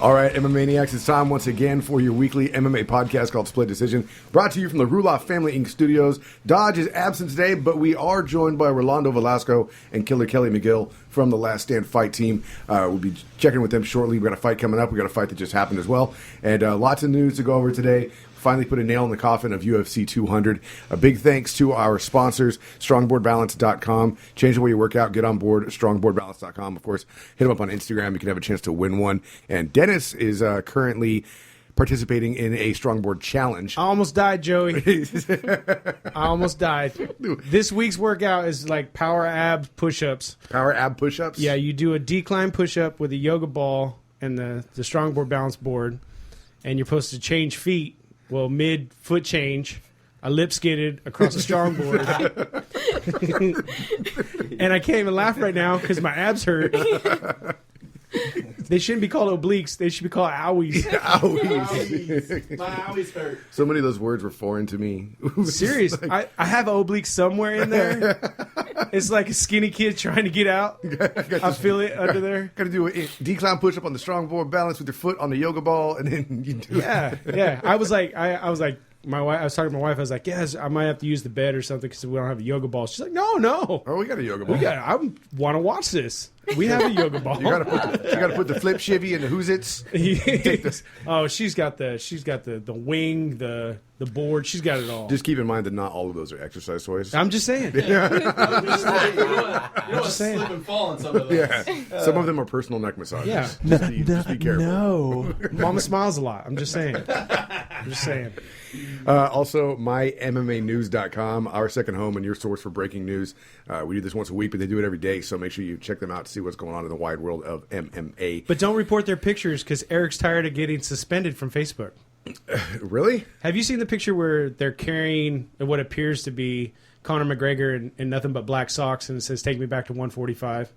All right, MMA Maniacs, it's time once again for your weekly MMA podcast called Split Decision, brought to you from the Roloff Family Inc. studios. Dodge is absent today, but we are joined by Rolando Velasco and Killer Kelly McGill from the Last Stand Fight team. We'll be checking with them shortly. We've got a fight coming up. We've got a fight that just happened as well. And lots of news to go over today. Finally put a nail in the coffin of UFC 200. A big thanks to our sponsors, strongboardbalance.com. Change the way you work out. Get on board, strongboardbalance.com. Of course, hit them up on Instagram. You can have a chance to win one. And Dennis is currently participating in a strongboard challenge. I almost died, Joey. I almost died. This week's workout is like power ab push-ups. Power ab push-ups? Yeah, you do a decline push-up with a yoga ball and the strongboard balance board, and you're supposed to change feet. Well, mid-foot change, I lip-skidded across a strongboard. And I can't even laugh right now because my abs hurt. They shouldn't be called obliques. They should be called owies. Owies. My owies hurt. So many of those words were foreign to me. Serious. I have obliques somewhere in there. It's like a skinny kid trying to get out. I feel it under there. Got to do a decline push-up on the strongboard balance with your foot on the yoga ball, and then you do it. Yeah. I was like, my wife. I was talking to my wife. I was like, "Yes, I might have to use the bed or something because we don't have a yoga ball." She's like, "No. Oh, we got a yoga ball. I want to watch this. We have a yoga ball. You got to put the flip shivvy and the whoozits. Oh, she's got the wing, the board. She's got it all. Just keep in mind that not all of those are exercise toys. I'm just saying. You don't want to slip and fall on some of those. Yeah. Some of them are personal neck massages. Yeah. Just be careful. No. Mama smiles a lot. I'm just saying. Also, mymmanews.com, our second home and your source for breaking news. We do this once a week, but they do it every day, so make sure you check them out to see what's going on in the wide world of MMA. But don't report their pictures because Eric's tired of getting suspended from Facebook. Really? Have you seen the picture where they're carrying what appears to be Conor McGregor in nothing but black socks and it says, "Take me back to 145"?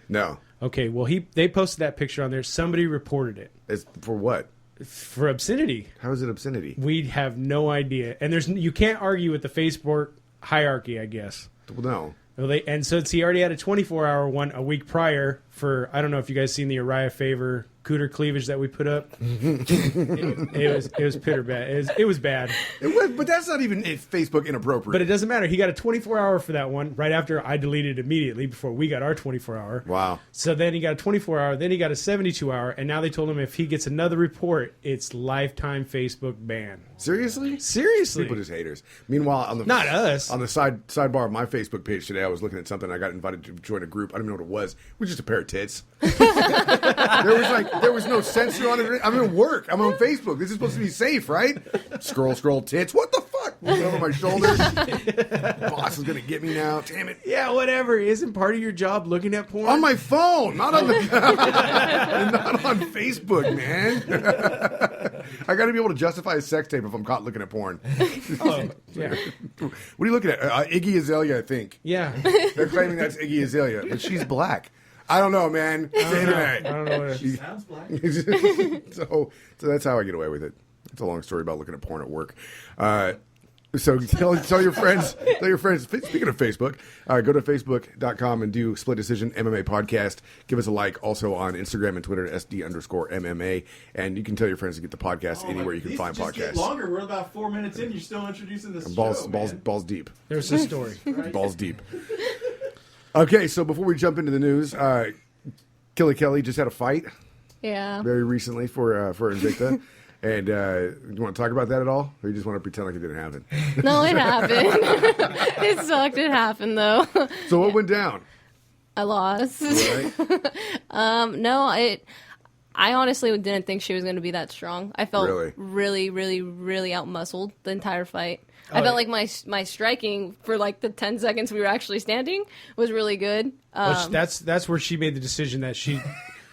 No. Okay, well, they posted that picture on there. Somebody reported it. It's for what? For obscenity. How is it obscenity? We have no idea. And you can't argue with the Facebook hierarchy, I guess. Well, no. So he already had a 24-hour one a week prior for, I don't know if you guys seen the Uriah Faber cooter cleavage that we put up. It was pitter bad. It was bad. But that's not even Facebook inappropriate. But it doesn't matter. He got a 24-hour for that one right after I deleted it immediately before we got our 24-hour. Wow. So then he got a 24-hour, then he got a 72-hour, and now they told him if he gets another report, it's lifetime Facebook ban. Seriously? Seriously. People just haters. Meanwhile, not us. On the sidebar of my Facebook page today, I was looking at something. I got invited to join a group. I don't even know what it was. It was just a pair of tits. There was no censor on it. I'm at work. I'm on Facebook. This is supposed to be safe, right? Scroll tits. What the fuck? Looking over my shoulder. Boss is gonna get me now. Damn it. Yeah, whatever. Isn't part of your job looking at porn? On my phone, not on not on Facebook, man. I got to be able to justify a sex tape if I'm caught looking at porn. Oh, yeah. What are you looking at? Iggy Azalea, I think. Yeah. They're claiming that's Iggy Azalea, but she's black. I don't know, man. It's the internet. I don't know what She sounds black. So that's how I get away with it. It's a long story about looking at porn at work. So tell your friends. Tell your friends. Speaking of Facebook, go to facebook.com and do Split Decision MMA podcast. Give us a like. Also on Instagram and Twitter at SD_MMA. And you can tell your friends to get the podcast anywhere you can find podcasts. Get longer. We're about 4 minutes in. You're still introducing this Balls deep. There's a story. Right? Balls deep. Okay, so before we jump into the news, Killer Kelly just had a fight. Yeah. Very recently for Invicta. And you want to talk about that at all? Or you just want to pretend like it didn't happen? No, it happened. It sucked. It happened, though. So what went down? I lost. Right? No, I honestly didn't think she was going to be that strong. I felt really, really out-muscled the entire fight. I felt like my striking for like the 10 seconds we were actually standing was really good. That's where she made the decision that she...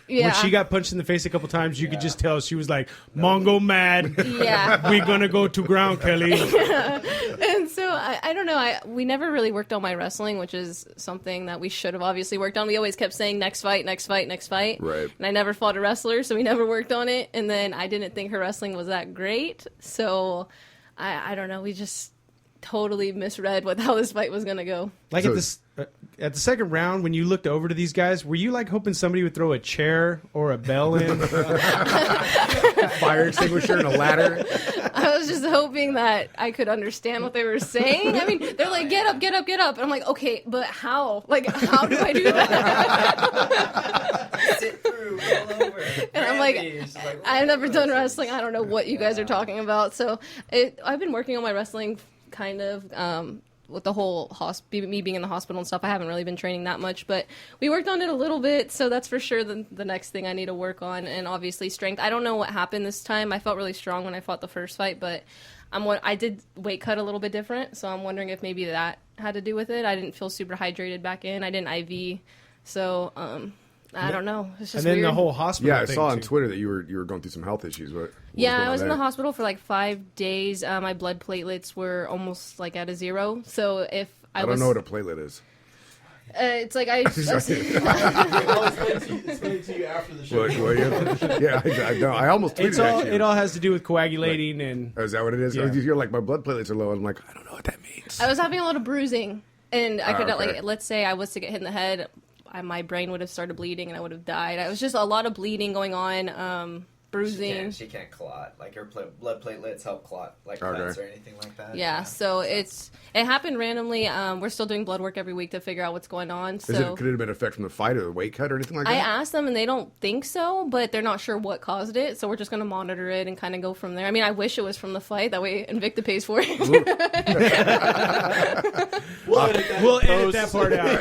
Yeah. When she got punched in the face a couple times, you could just tell she was like, Mongo mad. Yeah. We're going to go to ground, Kelly. And so, I don't know. We never really worked on my wrestling, which is something that we should have obviously worked on. We always kept saying next fight, next fight, next fight. Right. And I never fought a wrestler, so we never worked on it. And then I didn't think her wrestling was that great. So, I don't know. We just totally misread how this fight was gonna go. Like at the second round, when you looked over to these guys, were you like hoping somebody would throw a chair or a bell in, fire extinguisher and a ladder? I was just hoping that I could understand what they were saying. I mean, they're like, get up, get up, get up. And I'm like, okay, but how? Like, how do I do that? Sit through, roll over. And I'm like, I've never done wrestling. I don't know what you guys are talking about. So I've been working on my wrestling kind of with the whole me being in the hospital and stuff. I haven't really been training that much, but we worked on it a little bit. So that's for sure the next thing I need to work on. And obviously strength. I don't know what happened this time. I felt really strong when I fought the first fight, but I did weight cut a little bit different. So I'm wondering if maybe that had to do with it. I didn't feel super hydrated back in. I didn't IV. So, I don't know. It's just and then weird. the whole hospital. Yeah, I thing saw on too. Twitter that you were going through some health issues. What Yeah, I was in the there? hospital for like 5 days. My blood platelets were almost like at a 0. So if I don't know what a platelet is. it's like I. I'll explain it to you after the show. Yeah, I know. I almost tweeted at you. It all has to do with coagulating and. Oh, is that what it is? Yeah. You're like, my blood platelets are low. And I'm like, I don't know what that means. I was having a lot of bruising, and I could okay. like, let's say I was to get hit in the head, my brain would have started bleeding, and I would have died. It was just a lot of bleeding going on, bruising. She can't clot. Like her blood platelets help clot like cuts or anything like that. Yeah, so it happened randomly. We're still doing blood work every week to figure out what's going on. So Could it have been an effect from the fight or the weight cut or anything like that? I asked them, and they don't think so, but they're not sure what caused it. So we're just going to monitor it and kind of go from there. I mean, I wish it was from the fight. That way Invicta pays for it. We'll edit that part out.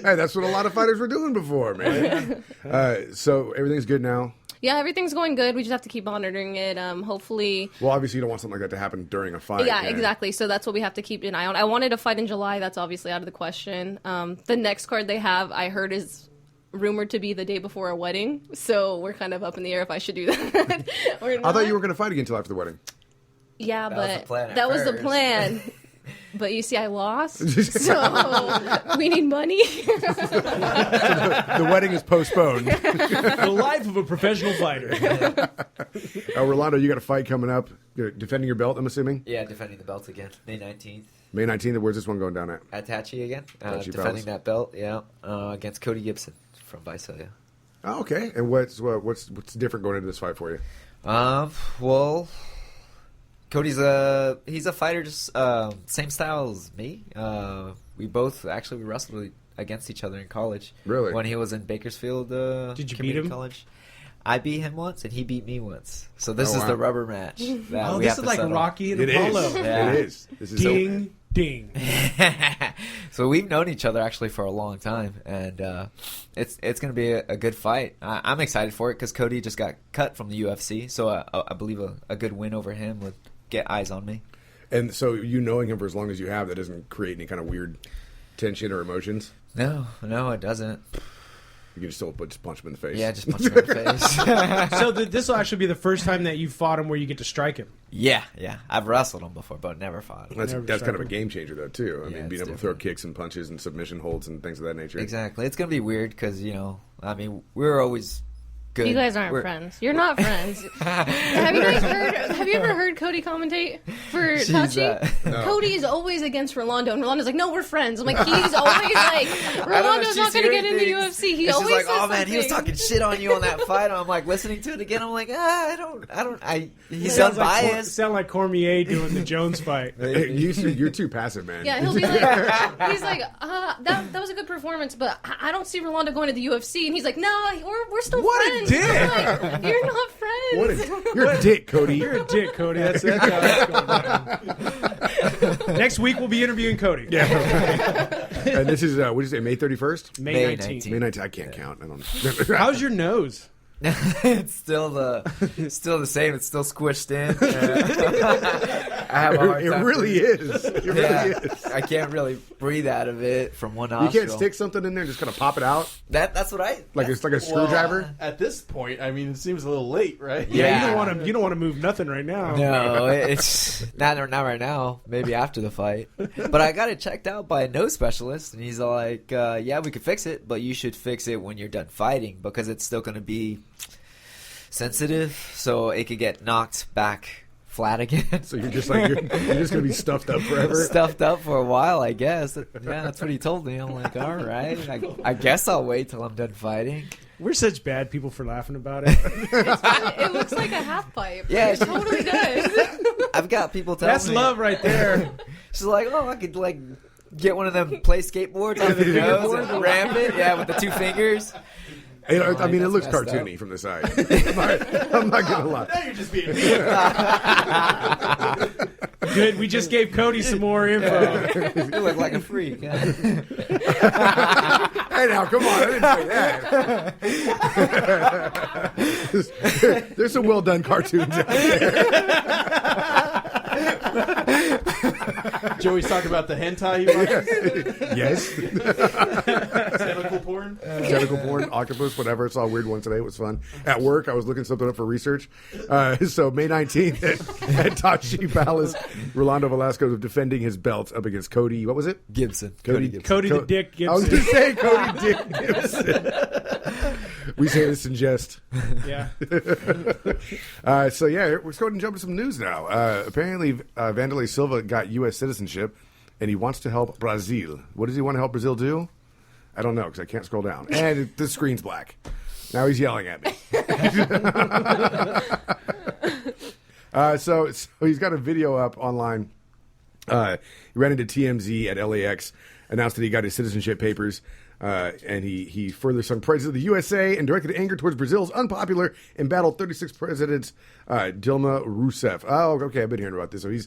Hey, that's what a lot of fighters were doing before, man. So everything's good now? Yeah, everything's going good. We just have to keep monitoring it. Hopefully. Well, obviously you don't want something like that to happen during a fight. Yeah, exactly. So that's what we have to keep an eye on. I wanted to fight in July. That's obviously out of the question. The next card they have, I heard, is rumored to be the day before a wedding. So we're kind of up in the air if I should do that or not. I thought you were going to fight again until after the wedding. Yeah, That was but the plan at that was the first. plan. But you see, I lost, so we need money. The wedding is postponed. The life of a professional fighter. Rolando, you got a fight coming up. You're defending your belt, I'm assuming? Yeah, defending the belt again. May 19th. May 19th. Where's this one going down at? At Tachi again. Tachi Defending Palace. that belt, yeah. Against Cody Gibson from Visalia. Oh, okay. And what's different going into this fight for you? Well, Cody's he's a fighter just same style as me. We both we wrestled against each other in college. Really? When he was in Bakersfield Did you Community beat him? College. I beat him once and he beat me once. So this is wow. the rubber match. That Oh, we this have is to like settle. Rocky and It Apollo. is. Yeah. It is. This is Ding, ding. So we've known each other actually for a long time, and it's going to be a good fight. I'm excited for it because Cody just got cut from the UFC, so I believe a good win over him would get eyes on me. And so you knowing him for as long as you have, that doesn't create any kind of weird tension or emotions? No, it doesn't. You can still just punch him in the face. Yeah, just punch him in the face. So this will actually be the first time that you fought him where you get to strike him. Yeah. I've wrestled him before, but never fought him. That's Never kind of a struck him. game changer, though, too. I Yeah, mean, being it's able to throw different. kicks and punches and submission holds and things of that nature. Exactly. It's going to be weird because, we're always good. You guys aren't friends. You're not friends. Have you ever heard Cody commentate for Tachi? No. Cody is always against Rolando, and Rolando's like, "No, we're friends." I'm like, he's always like, "Rolando's not going to get into UFC." He and always she's like, says "Oh man, he was something. talking shit on you on that fight." And I'm like listening to it again. I'm like, he sounds biased. Sound like Cormier doing the Jones fight. Hey, you're too passive, man. Yeah, he'll be like, he's like, that was a good performance, but I don't see Rolando going to the UFC. And he's like, no, we're still What a friends. dick! I'm like, you're not friends. You're a dick, Cody. You're a dick, Cody. That's how that's going down. Next week we'll be interviewing Cody. Yeah. And this is, what did you say, May 31st? May May 19th. 19th. May 19th. I can't count. I don't. How's your nose? It's still the same. It's still squished in. I have a hard It time really is. It really is. I can't really breathe out of it from one You nostril. can't stick something in there and just kind of pop it out? That's what I Like it's like a screwdriver? At this point, I mean, it seems a little late, right? Yeah, you don't want to move nothing right now. No, it's not right now. Maybe after the fight. But I got it checked out by a nose specialist, and he's like, "Yeah, we could fix it, but you should fix it when you're done fighting because it's still going to be sensitive, so it could get knocked back flat again. So you're just like you're just gonna be stuffed up forever. Stuffed up for a while, I guess. Yeah, that's what he told me. I'm like, all right. I guess I'll wait till I'm done fighting. We're such bad people for laughing about it. It looks like a half pipe. Yeah, It totally does. I've got people telling That's me. love right there. She's like, oh, I could like get one of them play skateboards on the nose and ramp it. Yeah, with the 2 fingers. I mean, it looks That's messed cartoony up. from the side. I'm not gonna lie. Now you're just being Good. We just gave Cody some more info. You look like a freak. Hey, now, come on! I didn't say that. There's some well done cartoons out there. Joey's talking about the hentai he watches. Yes. Tentacle porn. Tentacle porn, octopus, whatever. I saw a weird one today. It was fun. At work, I was looking something up for research. So May 19th at Tachi Palace, Rolando Velasco is defending his belt up against Cody. What was it? Gibson. Cody Gibson. Cody the Dick I was Gibson. going to say Cody Dick Gibson. We say this in jest. Yeah. So yeah, let's go ahead and jump to some news now. Apparently, Vanderlei Silva got U.S. citizenship, and he wants to help Brazil. What does he want to help Brazil do? I don't know because I can't scroll down, and the screen's black. Now he's yelling at me. So he's got a video up online. He ran into TMZ at LAX, announced that he got his citizenship papers. And he further sung praises of the USA and directed anger towards Brazil's unpopular embattled 36th president, Dilma Rousseff. Oh, okay, I've been hearing about this. So you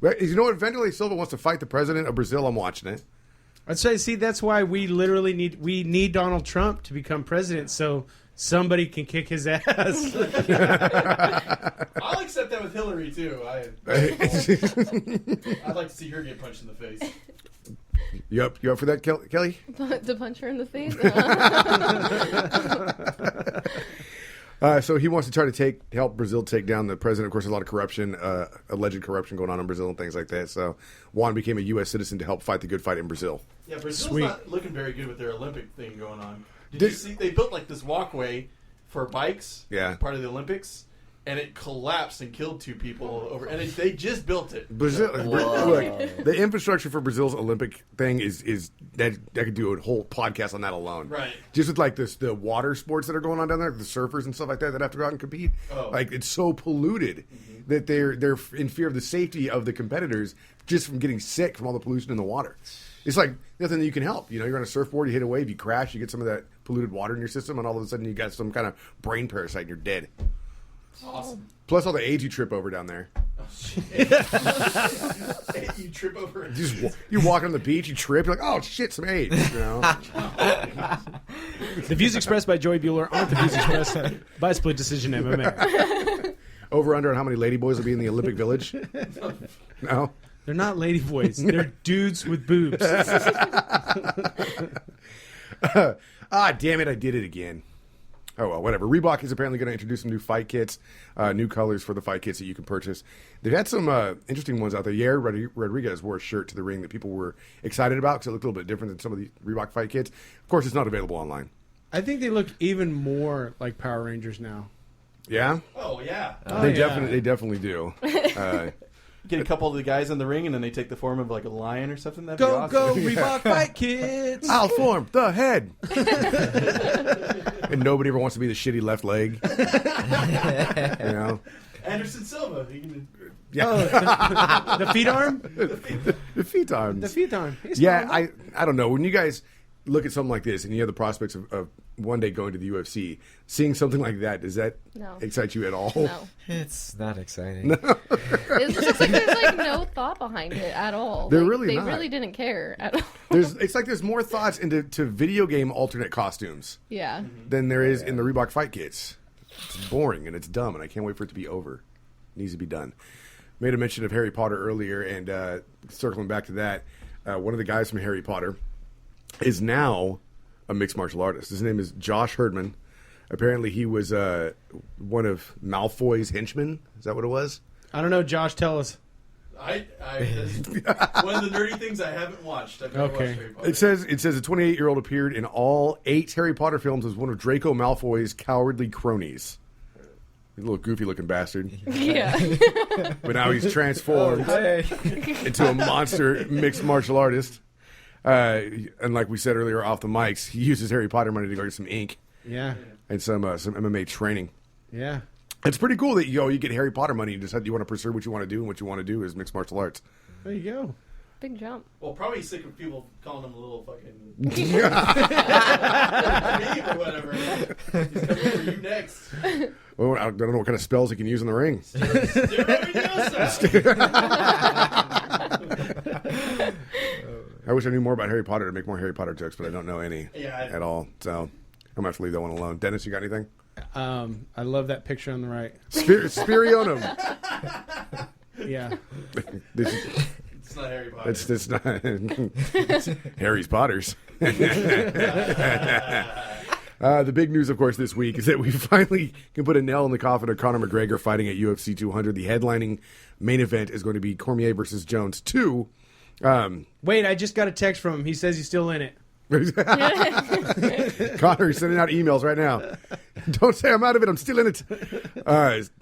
know what? Vanderlei Silva wants to fight the president of Brazil. I'm watching it. I'd say, see, that's why we literally need Donald Trump to become president, so somebody can kick his ass. I'll accept that with Hillary too. I'd like to see her get punched in the face. You up for that, Kelly? To punch her in the face. So he wants to try to help Brazil take down the president. Of course, there's a lot of corruption, alleged corruption going on in Brazil and things like that. So Juan became a U.S. citizen to help fight the good fight in Brazil. Yeah, Brazil's Sweet. not looking very good with their Olympic thing going on. Did you see they built like this walkway for bikes? Yeah. As part of the Olympics, and it collapsed and killed 2 people over. And they just built it. Brazil, look, the infrastructure for Brazil's Olympic thing is that I could do a whole podcast on that alone. Right. Just with like the water sports that are going on down there, the surfers and stuff like that have to go out and compete. Oh. Like it's so polluted that they're in fear of the safety of the competitors just from getting sick from all the pollution in the water. It's like nothing that you can help. You know, you're on a surfboard, you hit a wave, you crash, you get some of that polluted water in your system, and all of a sudden you got some kind of brain parasite and you're dead. Awesome. Plus all the AIDS you trip over down there. You trip over it. You're walking on the beach, you trip, you're like, oh shit, some AIDS. You know? The views expressed by Joey Bueller aren't the views expressed by Split Decision MMA. Over under on how many ladyboys will be in the Olympic Village? No? They're not ladyboys. They're dudes with boobs. Damn it, I did it again. Oh, well, whatever. Reebok is apparently going to introduce some new fight kits, new colors for the fight kits that you can purchase. They've had some interesting ones out there. Yair Rodriguez wore a shirt to the ring that people were excited about because it looked a little bit different than some of the Reebok fight kits. Of course, it's not available online. I think they look even more like Power Rangers now. Yeah? Oh, yeah. They definitely do. Get a couple of the guys in the ring, and then they take the form of like a lion or something. That'd be Go, awesome. go, Reebok fight kids! I'll form the head. And nobody ever wants to be the shitty left leg. You know? Anderson Silva. He can... Yeah. Oh, the feet arm? The feet arms. The feet arm. He's Yeah, fine. I don't know. When you guys look at something like this and you have the prospects of one day going to the UFC, seeing something like that, does that excite you at all? No. It's not exciting. It just looks like there's like no thought behind it at all. They're Like, really they not. really didn't care at all. It's like there's more thoughts into video game alternate costumes Yeah. than there is in the Reebok fight kits. It's boring and it's dumb, and I can't wait for it to be over. It needs to be done. Made a mention of Harry Potter earlier, and circling back to that, one of the guys from Harry Potter is now a mixed martial artist. His name is Josh Herdman. Apparently, he was one of Malfoy's henchmen. Is that what it was? I don't know, Josh, tell us. That's one of the nerdy things I haven't watched. I've never watched Harry Potter. It says a 28-year-old appeared in all 8 Harry Potter films as one of Draco Malfoy's cowardly cronies. a little goofy-looking bastard. Yeah. But now he's transformed into a monster mixed martial artist. And like we said earlier off the mics, he uses Harry Potter money to go get some ink. Yeah. And some MMA training. Yeah. It's pretty cool that you get Harry Potter money and decide you want to pursue what you want to do, and what you want to do is mixed martial arts. There you go. Big jump. Well, probably sick of people calling him a little fucking me or whatever. He's coming for you next. Well, I don't know what kind of spells he can use in the ring. I wish I knew more about Harry Potter to make more Harry Potter jokes, but I don't know any at all. So I'm going to have to leave that one alone. Dennis, you got anything? I love that picture on the right. Spirionum. Yeah. It's not Harry Potter. It's not it's Harry's Potters. The big news, of course, this week is that we finally can put a nail in the coffin of Conor McGregor fighting at UFC 200. The headlining main event is going to be Cormier versus Jones 2. Wait, I just got a text from him. He says he's still in it. Conor is sending out emails right now. Don't say I'm out of it. I'm still in it.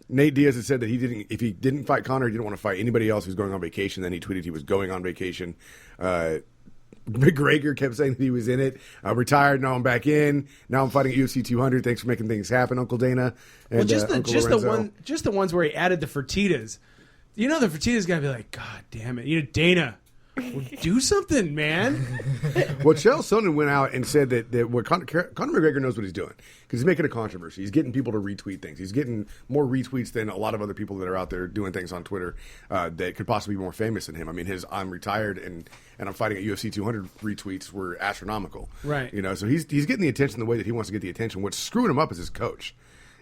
Nate Diaz has said that if he didn't fight Conor, he didn't want to fight anybody else who's going on vacation. Then he tweeted he was going on vacation. McGregor kept saying that he was in it. Retired, now I'm back in. Now I'm fighting at UFC 200. Thanks for making things happen, Uncle Dana. And, well, Lorenzo. just the ones where he added the Fertitas. You know, the Fertitas got to be like, God damn it, Dana. Well, do something, man. Well, Chael Sonnen went out and said that what Conor McGregor knows what he's doing because he's making a controversy. He's getting people to retweet things. He's getting more retweets than a lot of other people that are out there doing things on Twitter that could possibly be more famous than him. I mean, his "I'm retired and I'm fighting at UFC 200" retweets were astronomical. Right. You know, so he's getting the attention the way that he wants to get the attention. What's screwing him up is his coach.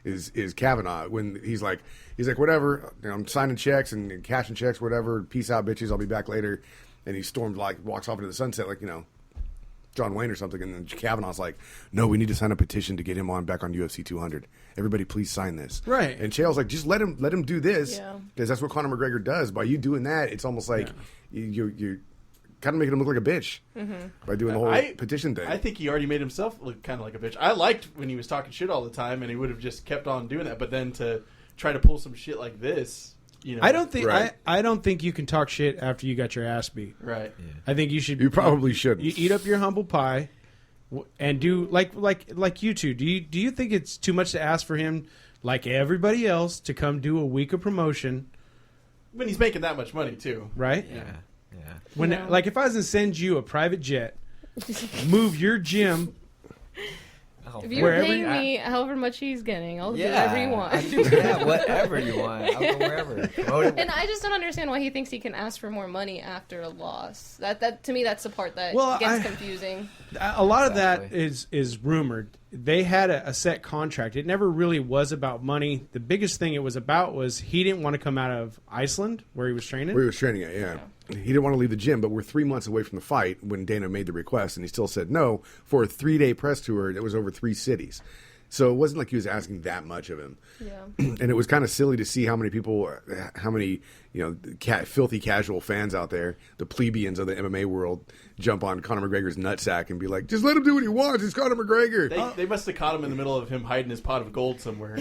Is Kavanaugh when he's like whatever, I'm signing checks and cashing checks, whatever. Peace out, bitches. I'll be back later. And he stormed, walks off into the sunset like, John Wayne or something. And then Kavanaugh's like, no, we need to sign a petition to get him back on UFC 200. Everybody, please sign this. Right. And Chael's like, just let him do this. Yeah. Because that's what Conor McGregor does. By you doing that, it's almost like you're kind of making him look like a bitch by doing the whole petition thing. I think he already made himself look kind of like a bitch. I liked when he was talking shit all the time, and he would have just kept on doing that. But then to try to pull some shit like this... I don't think Right. I don't think you can talk shit after you got your ass beat. Right. Yeah. I think you should. You probably shouldn't. You eat up your humble pie, and do like you two. Do you think it's too much to ask for him, like everybody else, to come do a week of promotion? When he's making that much money too, right? Yeah. When if I was to send you a private jet, move your gym. If you're paying me however much he's getting, I'll do whatever you want. Whatever you want. I'll go wherever. And I just don't understand why he thinks he can ask for more money after a loss. That to me, that's the part that gets confusing. A lot of that is rumored. They had a set contract. It never really was about money. The biggest thing it was about was he didn't want to come out of Iceland, where he was training. Where he was training at, yeah. He didn't want to leave the gym, but we're 3 months away from the fight when Dana made the request, and he still said no for a 3-day press tour that was over 3 cities. So it wasn't like he was asking that much of him. Yeah. And it was kind of silly to see how many filthy casual fans out there, the plebeians of the MMA world, jump on Conor McGregor's nutsack and be like, just let him do what he wants. It's Conor McGregor. They must have caught him in the middle of him hiding his pot of gold somewhere.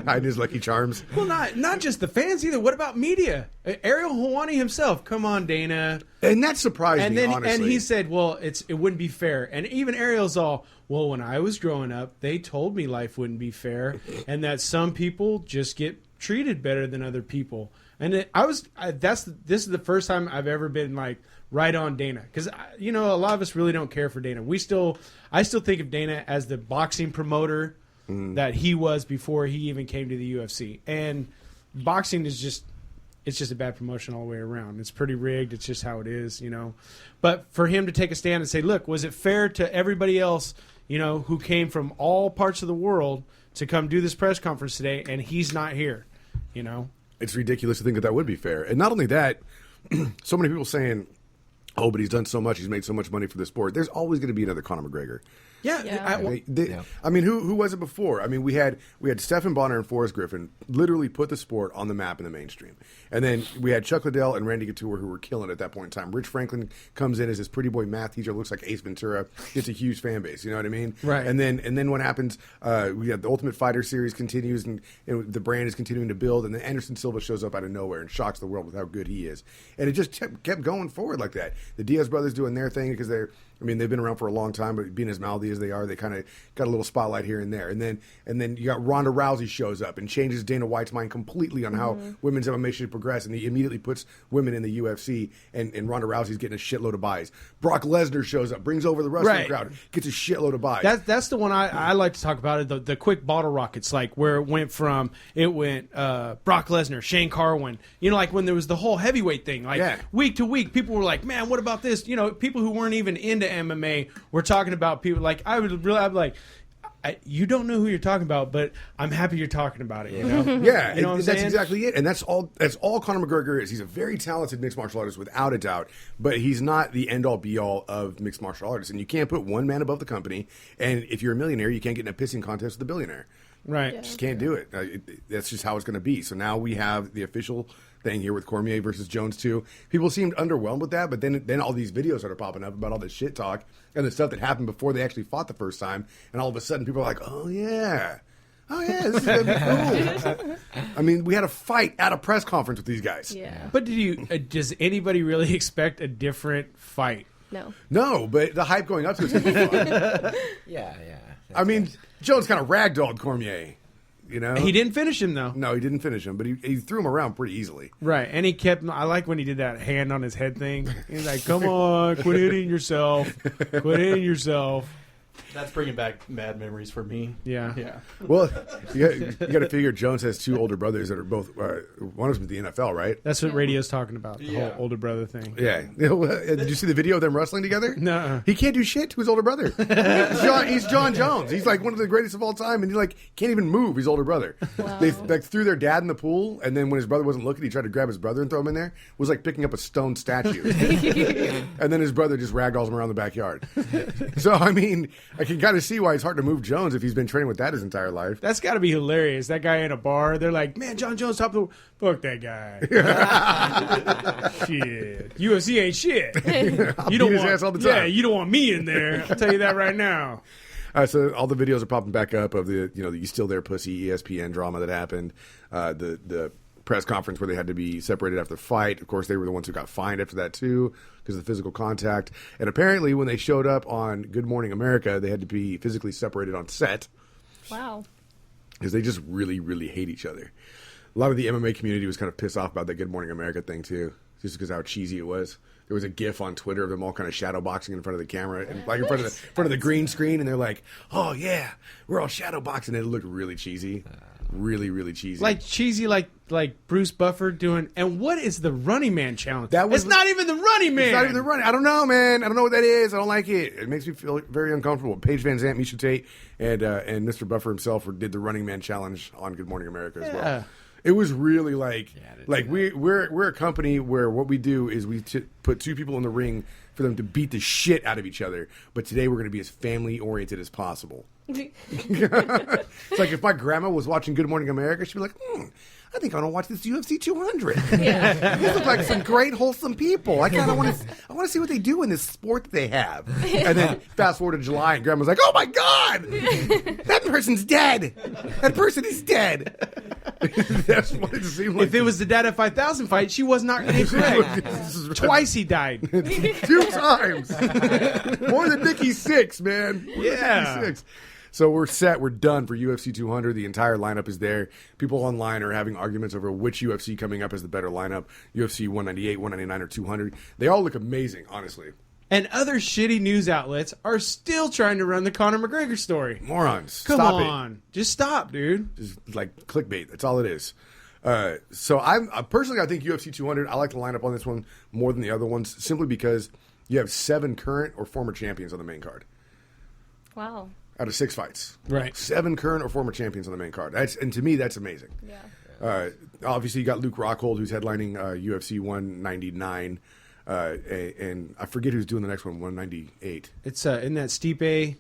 Hiding his Lucky Charms. Well, not just the fans either. What about media? Ariel Helwani himself. Come on, Dana. And that surprised me, honestly. And he said, well, it wouldn't be fair. And even Ariel's all, well, when I was growing up, they told me life wouldn't be fair and that some people just get treated better than other people. And this is the first time I've ever been right on Dana, because a lot of us really don't care for Dana. I still think of Dana as the boxing promoter that he was before he even came to the UFC. And boxing is just a bad promotion all the way around. It's pretty rigged. It's just how it is, But for him to take a stand and say, look, was it fair to everybody else, who came from all parts of the world to come do this press conference today, and he's not here, It's ridiculous to think that would be fair. And not only that, so many people saying, oh, but he's done so much. He's made so much money for the sport. There's always going to be another Conor McGregor. Yeah. I mean, who was it before? I mean, we had Stephen Bonner and Forrest Griffin literally put the sport on the map in the mainstream, and then we had Chuck Liddell and Randy Couture who were killing it at that point in time. Rich Franklin comes in as this pretty boy math teacher, looks like Ace Ventura, gets a huge fan base. You know what I mean? Right. And then what happens? We have the Ultimate Fighter series continues, and the brand is continuing to build, and then Anderson Silva shows up out of nowhere and shocks the world with how good he is, and it just kept going forward like that. The Diaz brothers doing their thing because they've been around for a long time, but being as mouthy as they are, they kind of got a little spotlight here and there. And then you got Ronda Rousey shows up and changes Dana White's mind completely on how women's MMA should progress, and he immediately puts women in the UFC, and Ronda Rousey's getting a shitload of buys. Brock Lesnar shows up, brings over the wrestling crowd, gets a shitload of buys. That's the one I like to talk about, the quick bottle rockets, like where it went Brock Lesnar, Shane Carwin, like when there was the whole heavyweight thing, week to week, people were like, man, what about this? People who weren't even into MMA were talking about people like I'd be like, you don't know who you're talking about, but I'm happy you're talking about it. Yeah, you know what I'm that's saying? exactly it, and that's all Conor McGregor is. He's a very talented mixed martial artist, without a doubt, but he's not the end all be all of mixed martial artists. And you can't put one man above the company. And if you're a millionaire, you can't get in a pissing contest with a billionaire. Right, just can't do it. That's just how it's going to be. So now we have the official thing here with Cormier versus Jones 2. People seemed underwhelmed with that, but then all these videos started popping up about all this shit talk and the stuff that happened before they actually fought the first time, and all of a sudden people are like, oh yeah, this is going to be cool. I mean, we had a fight at a press conference with these guys. Yeah. But does anybody really expect a different fight? No, but the hype going up to it's going to be fun. Yeah. I mean, Jones kind of ragdolled Cormier. He didn't finish him, though. No, he didn't finish him, but he threw him around pretty easily. Right, and he kept... I like when he did that hand on his head thing. He's like, come on, quit hitting yourself. Quit hitting yourself. That's bringing back bad memories for me. Yeah. Well, you got to figure Jones has two older brothers that are both... one of them is the NFL, right? That's what radio's talking about, the whole older brother thing. Yeah. Did you see the video of them wrestling together? No. He can't do shit to his older brother. He's John Jones. He's like one of the greatest of all time, and he can't even move his older brother. Wow. They threw their dad in the pool, and then when his brother wasn't looking, he tried to grab his brother and throw him in there. It was like picking up a stone statue. And then his brother just ragdolls him around the backyard. So, I mean, I can kind of see why it's hard to move Jones if he's been training with that his entire life. That's got to be hilarious. That guy in a bar, they're like, man, John Jones, top of the... Fuck that guy. Shit. UFC ain't shit. You don't want ass all the time. Yeah, you don't want me in there. I'll tell you that right now. So all the videos are popping back up of the You Still There Pussy ESPN drama that happened. The press conference where they had to be separated after the fight. Of course, they were the ones who got fined after that too because of the physical contact. And apparently when they showed up on Good Morning America, they had to be physically separated on set. Wow. Because they just really, really hate each other. A lot of the MMA community was kind of pissed off about that Good Morning America thing too, just because how cheesy it was. There was a GIF on Twitter of them all kind of shadow boxing in front of the camera, and like in front of the green screen, and they're like, "Oh yeah, we're all shadow boxing." It looked really cheesy, really, really cheesy. Like cheesy, like Bruce Buffer doing. And what is the Running Man challenge? It's not even the Running Man. It's not even the running. I don't know, man. I don't know what that is. I don't like it. It makes me feel very uncomfortable. Paige Van Zandt, Misha Tate, and Mr. Buffer himself did the Running Man challenge on Good Morning America as well. It was really we're a company where what we do is we put two people in the ring for them to beat the shit out of each other. But today we're going to be as family oriented as possible. It's like if my grandma was watching Good Morning America, she'd be like, I think I want to watch this UFC 200. Yeah. These look like some great, wholesome people. I kind of want to see what they do in this sport that they have. And then fast forward to July, and Grandma's like, oh my God, that person's dead. That person is dead. That's what it seemed like. If it was the Data 5000 fight, she was not incorrect. Twice he died. 2 times. More than Mickey 6, man. More than Mickey 6. So we're set. We're done for UFC 200. The entire lineup is there. People online are having arguments over which UFC coming up is the better lineup. UFC 198, 199, or 200. They all look amazing, honestly. And other shitty news outlets are still trying to run the Conor McGregor story. Morons. Come Stop on. it. Just stop, dude. Just like clickbait. That's all it is. So I think UFC 200, I like the lineup on this one more than the other ones, simply because you have 7 current or former champions on the main card. Wow. Out of 6 fights. Right. 7 current or former champions on the main card. And to me, that's amazing. Yeah. Obviously, you got Luke Rockhold, who's headlining UFC 199. And I forget who's doing the next one, 198. It's in that Stipe.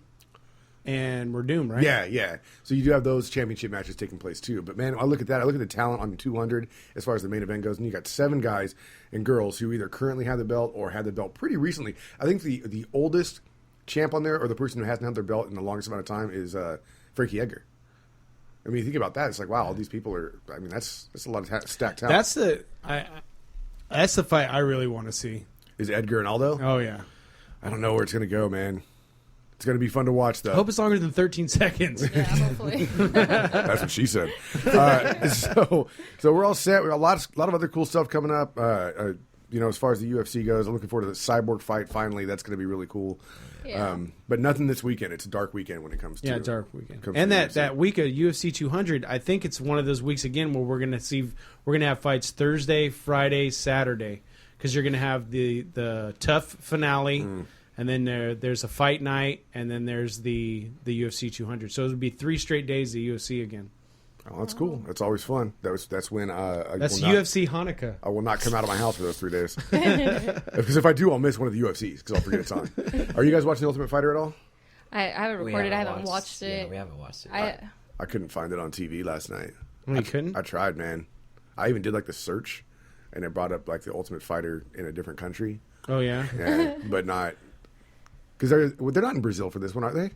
and we're doomed, right? Yeah. So you do have those championship matches taking place too. But man, I look at that. I look at the talent on 200 as far as the main event goes, and you got 7 guys and girls who either currently have the belt or had the belt pretty recently. I think the oldest champ on there, or the person who hasn't had their belt in the longest amount of time, is Frankie Edgar. I mean, you think about that, it's like, wow, all these people are. I mean, that's a lot of stacked talent. That's the fight I really want to see. Is Edgar and Aldo? Oh yeah. I don't know where it's going to go, man. It's going to be fun to watch, though. I hope it's longer than 13 seconds. Yeah, hopefully. That's what she said. So we're all set. We got a lot of other cool stuff coming up. As far as the UFC goes, I'm looking forward to the Cyborg fight. Finally, that's going to be really cool. Yeah. But nothing this weekend. It's a dark weekend when it comes to dark weekend. And that week of UFC 200, I think it's one of those weeks again where we're going to have fights Thursday, Friday, Saturday, because you're going to have the tough finale. And then there's a fight night, and then there's the UFC 200. So it would be 3 straight days of UFC again. Oh, that's cool. That's always fun. That's when that's UFC Hanukkah. I will not come out of my house for those 3 days. Because if I do, I'll miss one of the UFCs because I'll forget it's on. Are you guys watching The Ultimate Fighter at all? I haven't recorded. I haven't watched it. Yeah, we haven't watched it. I couldn't find it on TV last night. You couldn't? I tried, man. I even did like the search, and it brought up like The Ultimate Fighter in a different country. Oh yeah. Yeah, but not because they're not in Brazil for this one, are they?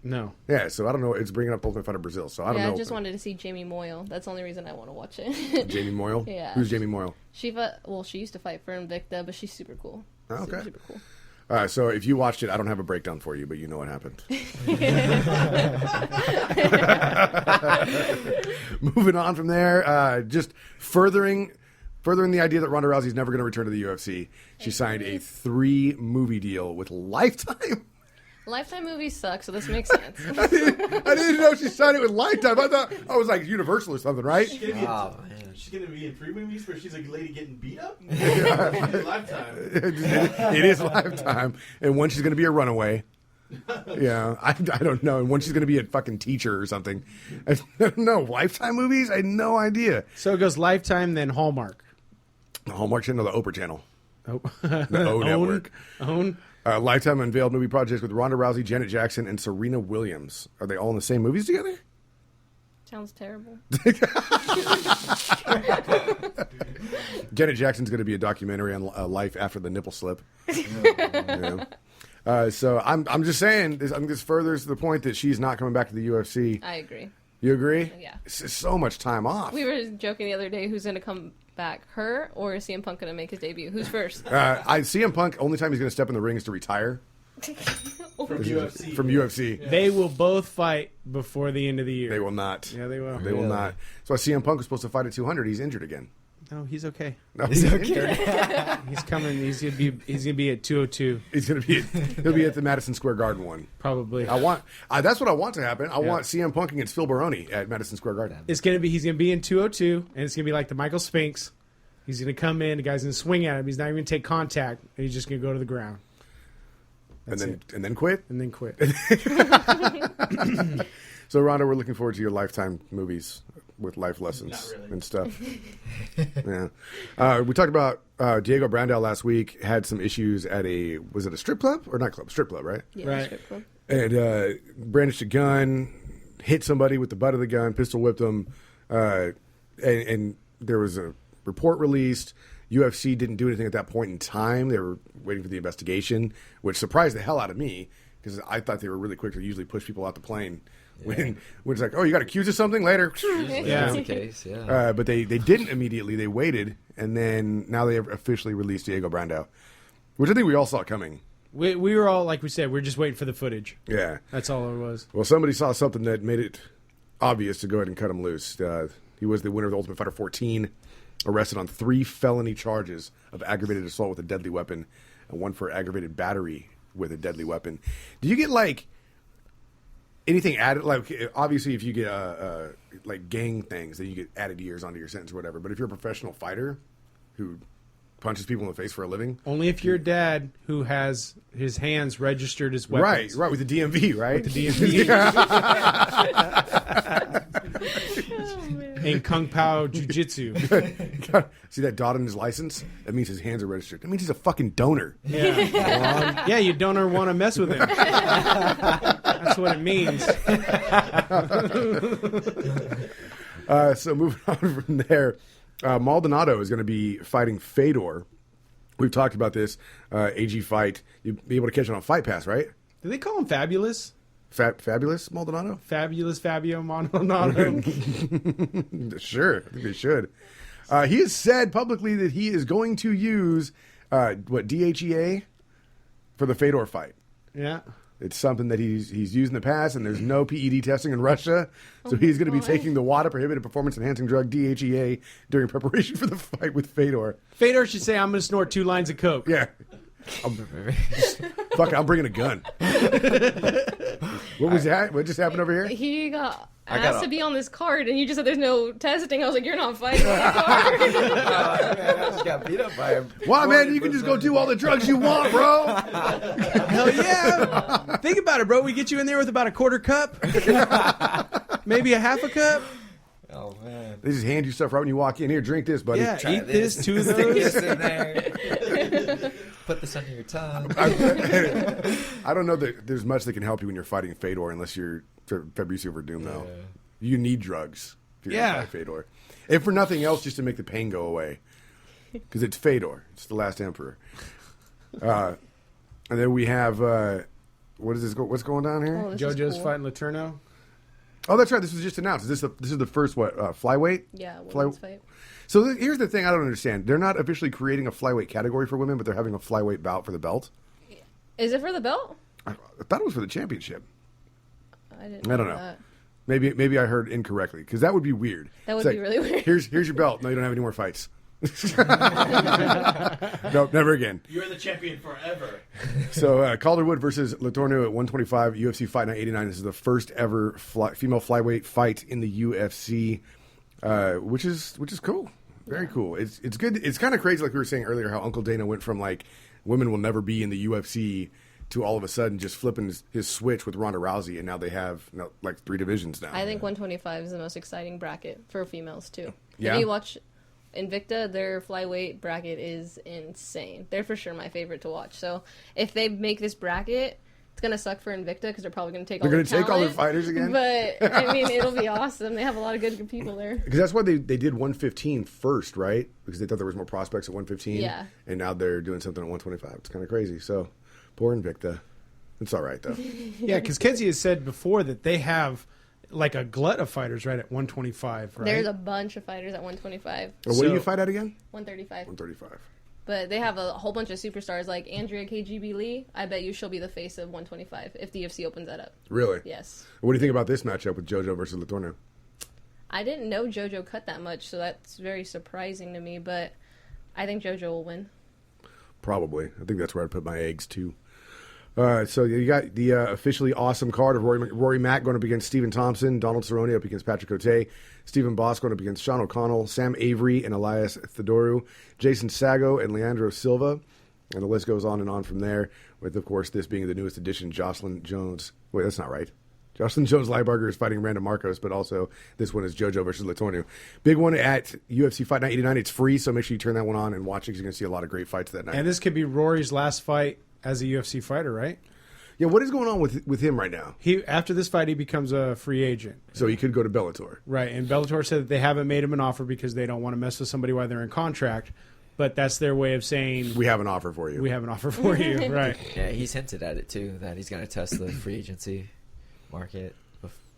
No. Yeah, so I don't know. It's bringing up Ultimate Fighter Brazil, so I don't know. I just wanted to see Jamie Moyle. That's the only reason I want to watch it. Jamie Moyle? Yeah. Who's Jamie Moyle? She used to fight for Invicta, but she's super cool. Oh, okay. Super cool. All right, so if you watched it, I don't have a breakdown for you, but you know what happened. Moving on from there, just furthering the idea that Ronda Rousey's never going to return to the UFC. She signed a 3-movie deal with Lifetime. Lifetime movies suck, so this makes sense. I didn't know she signed it with Lifetime. I thought I was like Universal or something, right? She's going to be in 3 movies where she's a lady getting beat up? Lifetime. It is Lifetime. And one she's going to be a runaway. Yeah, I don't know. And one she's going to be a fucking teacher or something. I don't know. Lifetime movies? I had no idea. So it goes Lifetime, then Hallmark. The Hallmark channel, the Oprah channel. Oh. The O Network. Own. Lifetime unveiled movie projects with Ronda Rousey, Janet Jackson, and Serena Williams. Are they all in the same movies together? Sounds terrible. Janet Jackson's going to be a documentary on life after the nipple slip. Yeah. So I'm just saying, this furthers the point that she's not coming back to the UFC. I agree. You agree? Yeah. It's so much time off. We were joking the other day who's going to come back, her or is CM Punk going to make his debut? Who's first? CM Punk, only time he's going to step in the ring is to retire. From UFC. From UFC. Yeah. They will both fight before the end of the year. They will not. Yeah, they will. They will not. So CM Punk was supposed to fight at 200. He's injured again. No, he's okay. No, he's okay. He's coming. He's gonna be at 202. He'll be at the Madison Square Garden one. Probably. That's what I want to happen. I want CM Punk against Phil Baroni at Madison Square Garden. He's gonna be in 202, and it's gonna be like the Michael Spinks. He's gonna come in. The guy's gonna swing at him. He's not even gonna take contact, and he's just gonna go to the ground. And then quit. And then quit. So Ronda, we're looking forward to your Lifetime movies with life lessons and stuff. Yeah. We talked about Diego Brandao last week. Had some issues at was it a strip club or not club? Strip club, right? Yeah, right. strip club. And brandished a gun, hit somebody with the butt of the gun, pistol whipped them, and there was a report released. UFC didn't do anything at that point in time. They were waiting for the investigation, which surprised the hell out of me because I thought they were really quick to usually push people out the plane. When it's like, oh, you got accused of something later. That's the case, yeah. But they didn't immediately. They waited, and then now they have officially released Diego Brandao, which I think we all saw coming. We were all, like we said, we're just waiting for the footage. Yeah. That's all it was. Well, somebody saw something that made it obvious to go ahead and cut him loose. He was the winner of the Ultimate Fighter 14, arrested on 3 felony charges of aggravated assault with a deadly weapon and 1 for aggravated battery with a deadly weapon. Do you get, like, anything added? Like, obviously, if you get, like, gang things, then you get added years onto your sentence or whatever. But if you're a professional fighter who punches people in the face for a living. Only if you're dad who has his hands registered as weapons. Right, with the DMV, right? With the DMV. In Kung Pao Jiu-Jitsu. See that dot on his license? That means his hands are registered. That means he's a fucking donor. Yeah, yeah, you don't want to mess with him. That's what it means. So moving on from there, Maldonado is going to be fighting Fedor. We've talked about this AG fight. You'll be able to catch it on Fight Pass, right? Do they call him Fabulous? Fabulous Maldonado? Fabulous Fabio Maldonado. Sure, I think they should. He has said publicly that he is going to use DHEA for the Fedor fight. Yeah. It's something that he's used in the past, and there's no PED testing in Russia. So he's going to be taking the WADA, prohibited performance-enhancing drug, DHEA, during preparation for the fight with Fedor. Fedor should say, I'm going to snort 2 lines of coke. Yeah. Fuck it, I'm bringing a gun. What was that? What just happened over here? He got asked to be on this card, and you just said there's no testing. I was like, you're not fighting on the card. I just got beat up by him. Wow, man, you can just go do all the drugs you want, bro. Hell yeah. Think about it, bro. We get you in there with about a quarter cup. Maybe a half a cup. Oh, man. They just hand you stuff right when you walk in. Here, drink this, buddy. Yeah, Try eat this, 2 of Stick those. this in there. Put this under your tongue. I don't know that there's much that can help you when you're fighting Fedor unless you're Fabricio Verdum, though. Yeah. You need drugs if you're going to fight Fedor. If for nothing else, just to make the pain go away. Because it's Fedor. It's the last emperor. And then we have, what's going on here? Oh, this is JoJo's cool. fighting Letourneau. Oh, that's right. This was just announced. This is the first, flyweight? Yeah, women's fight. So here's the thing I don't understand. They're not officially creating a flyweight category for women, but they're having a flyweight bout for the belt. Is it for the belt? I thought it was for the championship. I I don't know. That. Maybe I heard incorrectly, because that would be weird. That would It's be really weird. Here's your belt. No, you don't have any more fights. Nope, never again. You're the champion forever. So Calderwood versus Letourneau at 125, UFC Fight Night 89. This is the first ever female flyweight fight in the UFC, which is cool. Very cool. It's good. It's kind of crazy, like we were saying earlier, how Uncle Dana went from like women will never be in the UFC to all of a sudden just flipping his switch with Ronda Rousey, and now they have like 3 divisions now. I think 125 is the most exciting bracket for females too. Yeah? If you watch Invicta, their flyweight bracket is insane. They're for sure my favorite to watch. So if they make this bracket, it's gonna suck for Invicta because they're probably gonna take all their fighters again. But I mean, it'll be awesome. They have a lot of good people there. Because that's why they did 115 first, right? Because they thought there was more prospects at 115. Yeah. And now they're doing something at 125. It's kind of crazy. So, poor Invicta. It's all right, though. Yeah, because Kenzie has said before that they have like a glut of fighters right at 125, right? There's a bunch of fighters at 125. What do you fight at again? 135. 135. But they have a whole bunch of superstars like Andrea KGB Lee. I bet you she'll be the face of 125 if the UFC opens that up. Really? Yes. What do you think about this matchup with JoJo versus Letourneau? I didn't know JoJo cut that much, so that's very surprising to me, but I think JoJo will win. Probably. I think that's where I'd put my eggs, too. So you got the officially awesome card of Rory Mack going up against Stephen Thompson, Donald Cerrone up against Patrick Cote, Stephen Boss going up against Sean O'Connell, Sam Avery and Elias Theodorou, Jason Sago and Leandro Silva, and the list goes on and on from there, with, of course, this being the newest addition, Jocelyn Jones. Wait, that's not right. Jocelyn Jones-Lybarger is fighting Randa Marcos, but also this one is JoJo versus Letourneau. Big one at UFC Fight Night 89. It's free, so make sure you turn that one on and watch it because you're going to see a lot of great fights that night. And this could be Rory's last fight as a UFC fighter, right? Yeah, what is going on with him right now? After this fight, he becomes a free agent. So he could go to Bellator. Right, and Bellator said that they haven't made him an offer because they don't want to mess with somebody while they're in contract. But that's their way of saying, we have an offer for you. We have an offer for you, right. Yeah, he's hinted at it, too, that he's going to test the free agency market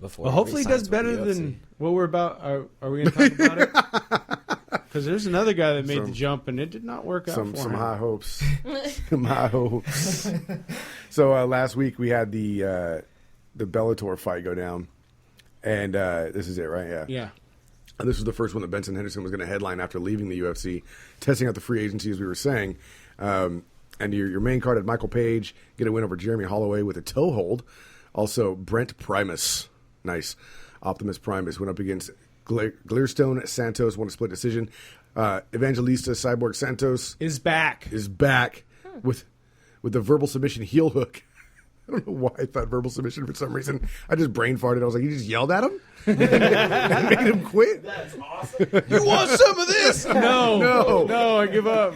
before. Well, hopefully he does better than what we're about. Are we going to talk about it? Because there's another guy that made the jump, and it did not work out for him. Some high hopes. Some high hopes. So last week we had the Bellator fight go down, and this is it, right? Yeah. Yeah. And this was the first one that Benson Henderson was going to headline after leaving the UFC, testing out the free agency, as we were saying. And your main card had Michael Page get a win over Jeremy Holloway with a toe hold. Also, Brent Primus. Nice. Optimus Primus went up against Glirstone Santos, won a split decision. Evangelista Cyborg Santos is back with the verbal submission heel hook I don't know why I thought verbal submission for some reason. I just brain farted. I was like, you just yelled at him? And made him quit? That's awesome. You want some of this? No, I give up.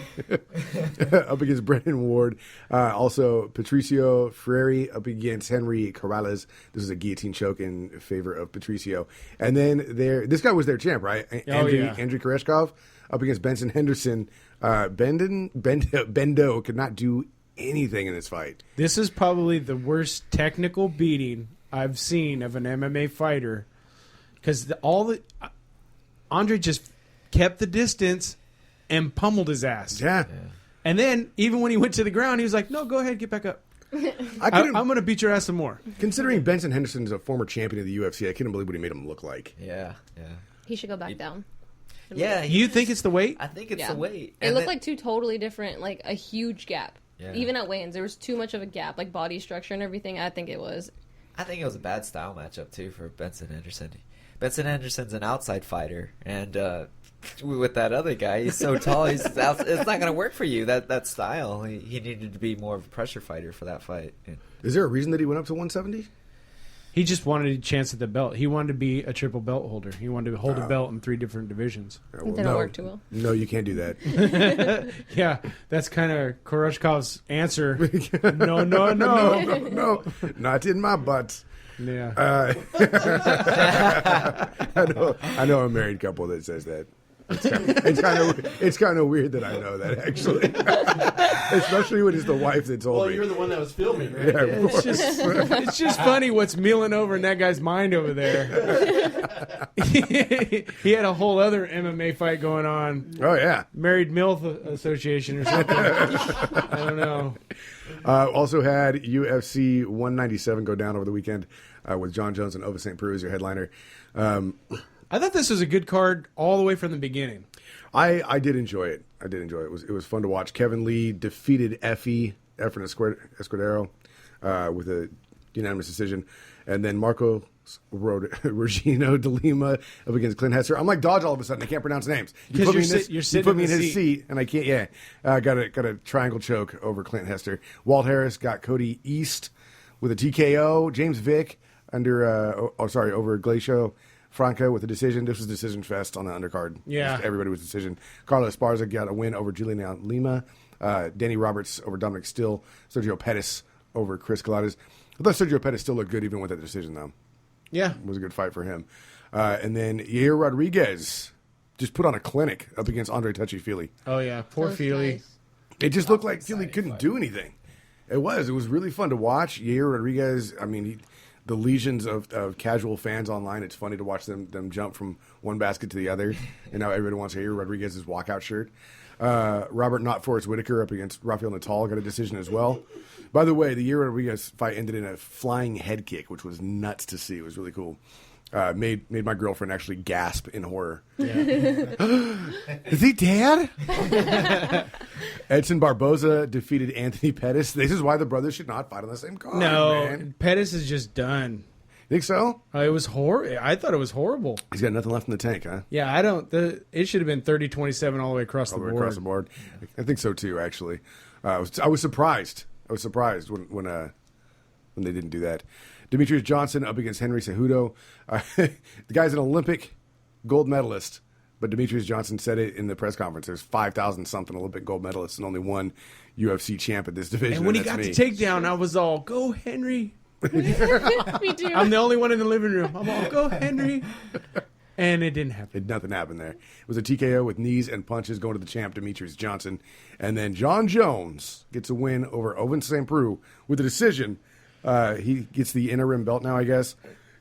Up against Brennan Ward. Also, Patricio Freire up against Henry Corrales. This is a guillotine choke in favor of Patricio. And then this guy was their champ, right? Andrei Koreshkov up against Benson Henderson. Bendo could not do anything in this fight. This is probably the worst technical beating I've seen of an MMA fighter, because Andre just kept the distance and pummeled his ass. Yeah. And then even when he went to the ground, he was like, "No, go ahead, get back up. I'm going to beat your ass some more." Considering Benson Henderson is a former champion of the UFC, I couldn't believe what he made him look like. Yeah. He should go back down. Yeah. You think it's the weight? I think it's the weight. It looked like two totally different, like a huge gap. Yeah. Even at weigh-ins, there was too much of a gap, like body structure and everything. I think it was a bad style matchup too for Benson Henderson. Benson Henderson's an outside fighter, and with that other guy, he's so tall. It's not going to work for you. That style. He needed to be more of a pressure fighter for that fight. Is there a reason that he went up to 170? He just wanted a chance at the belt. He wanted to be a triple belt holder. He wanted to hold a belt in 3 different divisions. It didn't work too well. No, you can't do that. Yeah, that's kind of Koreshkov's answer. No. No, not in my butt. Yeah. I know a married couple that says that. It's kind of weird that I know that, actually. Especially when it's the wife that told me. Well, you're the one that was filming, right? Yeah, of course. It's just funny what's milling over in that guy's mind over there. He had a whole other MMA fight going on. Oh, yeah. Married MILF Association or something. I don't know. Also had UFC 197 go down over the weekend with John Jones and Ova St. Preux as your headliner. I thought this was a good card all the way from the beginning. I did enjoy it. It was fun to watch. Kevin Lee defeated Efren Escudero with a unanimous decision. And then Marco Regino de Lima up against Clint Hester. I'm like Dodge all of a sudden. I can't pronounce names. You put me in his seat, and I can't. Yeah, got a triangle choke over Clint Hester. Walt Harris got Cody East with a TKO. James Vick over Glacio Franca with a decision. This was decision fest on the undercard. Yeah, just everybody was decision. Carlos Esparza got a win over Julian Lima. Danny Roberts over Dominic Still. Sergio Pettis over Chris Coladas. I thought Sergio Pettis still looked good even with that decision, though. Yeah. It was a good fight for him. And then Yair Rodriguez just put on a clinic up against Andre Touchy-Feely. Oh, yeah. Poor Feely. Nice. It just looked like Feely couldn't do anything. It was really fun to watch. Yair Rodriguez, I mean, the legions of casual fans online, it's funny to watch them jump from one basket to the other. And now everybody wants Yair Rodriguez's walkout shirt. Robert Not Forrest Whitaker up against Rafael Natal got a decision as well. By the way, the Yair Rodriguez fight ended in a flying head kick, which was nuts to see. It was really cool. Made my girlfriend actually gasp in horror. Yeah. Is he dead? Edson Barboza defeated Anthony Pettis. This is why the brothers should not fight on the same card. No, man. Pettis is just done. Think so? It was horrible. I thought it was horrible. He's got nothing left in the tank, huh? Yeah, it should have been 30-27 all the way across the board. Across the board. I think so too. Actually, I was surprised. I was surprised when they didn't do that. Demetrius Johnson up against Henry Cejudo. The guy's an Olympic gold medalist, but Demetrius Johnson said it in the press conference. There's 5,000 something Olympic gold medalists and only one UFC champ at this division. And when he got the takedown, I was all, "Go Henry." Me too. I'm the only one in the living room. I'm all, "Go Henry." And it didn't happen. Nothing happened there. It was a TKO with knees and punches going to the champ, Demetrius Johnson. And then John Jones gets a win over Owen St. Preux with a decision. He gets the interim belt now, I guess,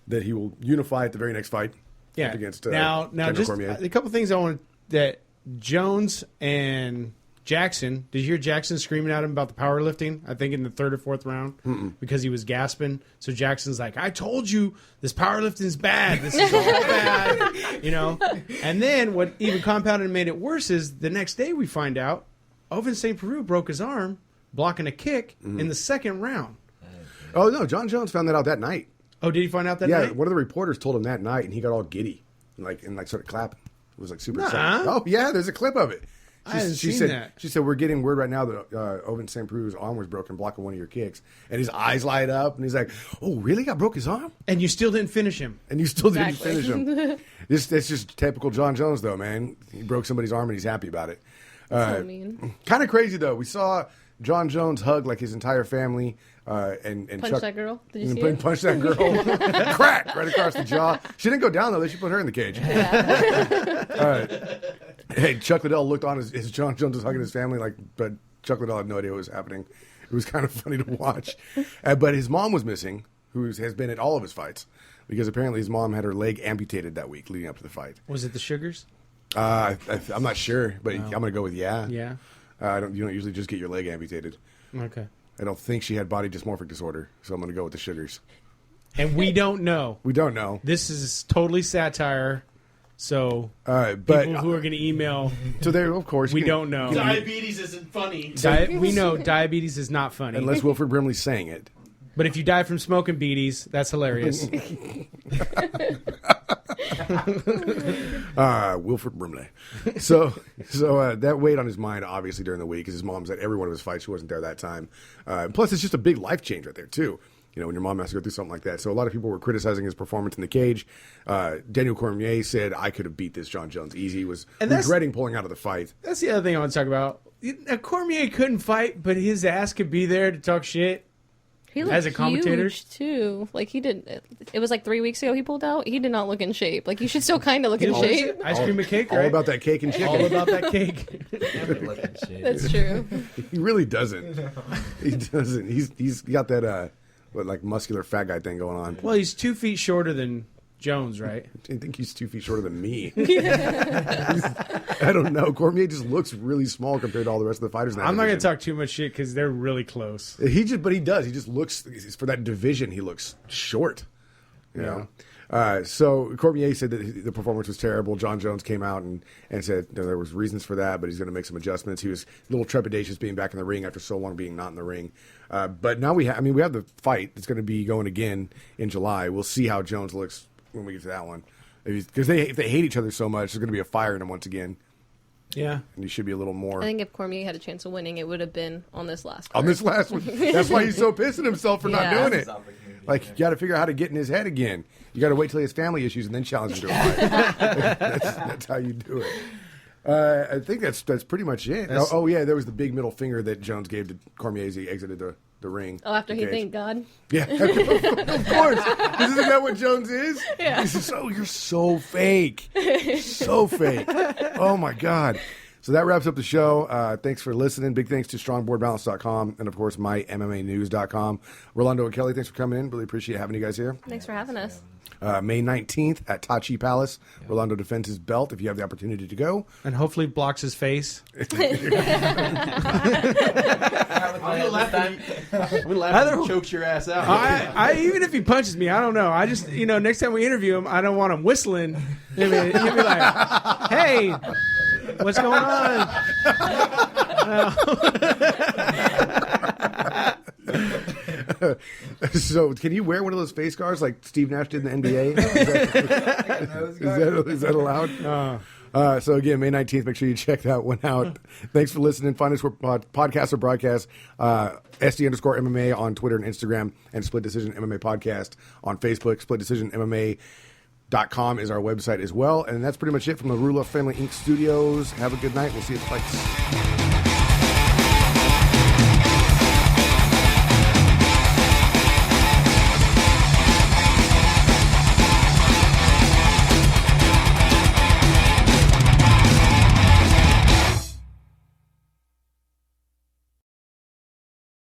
that he will unify at the very next fight. Yeah. Against now just Cormier. a couple things I want that Jones and Jackson. Did you hear Jackson screaming at him about the powerlifting? I think in the 3rd or 4th round because he was gasping. So Jackson's like, "I told you this powerlifting's bad. This is all bad," you know. And then what even compounded and made it worse is the next day we find out Owen St. Preux broke his arm blocking a kick in the 2nd round. Oh no, John Jones found that out that night. Oh, did he find out that night? Yeah, one of the reporters told him that night, and he got all giddy, and started clapping. It was like super excited. Oh yeah, there's a clip of it. I haven't she seen said, that. She said, we're getting word right now that Ovince St. Prue's arm was broken blocking one of your kicks. And his eyes light up, and he's like, oh, really? I broke his arm? And you still didn't finish him. And you still Exactly. didn't finish him. That's just typical John Jones, though, man. He broke somebody's arm, and he's happy about it. So mean. Kind of crazy, though. We saw John Jones hug, like, his entire family. And Punch Chuck, that girl. Did you see it? Punch that girl. Crack! Right across the jaw. She didn't go down, though. They should put her in the cage. Hey, Chuck Liddell looked on as John Jones was hugging his family, but Chuck Liddell had no idea what was happening. It was kind of funny to watch. But his mom was missing, who has been at all of his fights, because apparently his mom had her leg amputated that week leading up to the fight. Was it the sugars? I'm not sure, but I'm going to go with yeah. Yeah. You don't usually just get your leg amputated. Okay. I don't think she had body dysmorphic disorder, so I'm going to go with the sugars. And we don't know. We don't know. This is totally satire. So But people who are going to email, so there, of course, we don't know. Diabetes isn't funny. We know diabetes is not funny. unless Wilford Brimley's saying it. But if you die from smoking beaties, that's hilarious. Wilford Brimley. So that weighed on his mind, obviously, during the week, because his mom's at every one of his fights. She wasn't there that time. Plus, it's just a big life change right there, too. You know, when your mom has to go through something like that. So a lot of people were criticizing his performance in the cage. Daniel Cormier said, I could have beat this John Jones easy. He was regretting pulling out of the fight. That's the other thing I want to talk about. Cormier couldn't fight, but his ass could be there to talk shit. He looked As a commentator? huge, too. Like, he did... It was like 3 weeks ago he pulled out. He did not look in shape. Like, you should still kind of look in shape. Ice cream and cake, All right? about that cake and chicken. All about that cake. That's true. He really doesn't. He doesn't. He's got that muscular fat guy thing going on. Well, he's 2 feet shorter than Jones, right? I think he's 2 feet shorter than me. I don't know. Cormier just looks really small compared to all the rest of the fighters in that I'm not going to division. talk too much shit because they're really close. But he does. He just looks, for that division, he looks short. You know? So Cormier said that the performance was terrible. John Jones came out and said there was reasons for that, but he's going to make some adjustments. He was a little trepidatious being back in the ring after so long being not in the ring. But now we have the fight that's going to be going again in July. We'll see how Jones looks when we get to that one. Because if they hate each other so much, there's going to be a fire in them once again. Yeah. And he should be a little more. I think if Cormier had a chance of winning, it would have been on this last On card. this last one. That's why he's so pissed at himself for not Yeah. doing it. Like, you got to figure out how to get in his head again. You got to wait till he has family issues and then challenge him to a fight. That's how you do it. I think that's pretty much it. Yeah, there was the big middle finger that Jones gave to Cormier as he exited the ring. Oh, after the he cage. thanked God? Yeah, of course. Isn't that what Jones is? Yeah. He says, "Oh, you're so fake, so fake." Oh my God. So that wraps up the show. Thanks for listening. Big thanks to strongboardbalance.com and of course mymmanews.com. Rolando and Kelly, thanks for coming in. Really appreciate having you guys here. Thanks for having us. May 19th at Tachi Palace. Rolando defends his belt if you have the opportunity to go. And hopefully blocks his face. I'm gonna laugh when he chokes your ass out. I even if he punches me, I don't know. I just, next time we interview him, I don't want him whistling. He'll be like, hey, what's going on? So, can you wear one of those face guards like Steve Nash did in the NBA? Is that allowed? So again, May 19th, make sure you check that one out. Thanks for listening. Find us where podcasts or broadcasts, SD_MMA on Twitter and Instagram, and Split Decision MMA Podcast on Facebook. Split Decision MMA.com is our website as well. And that's pretty much it from the Rula Family Inc. Studios. Have a good night. We'll see you at the fights.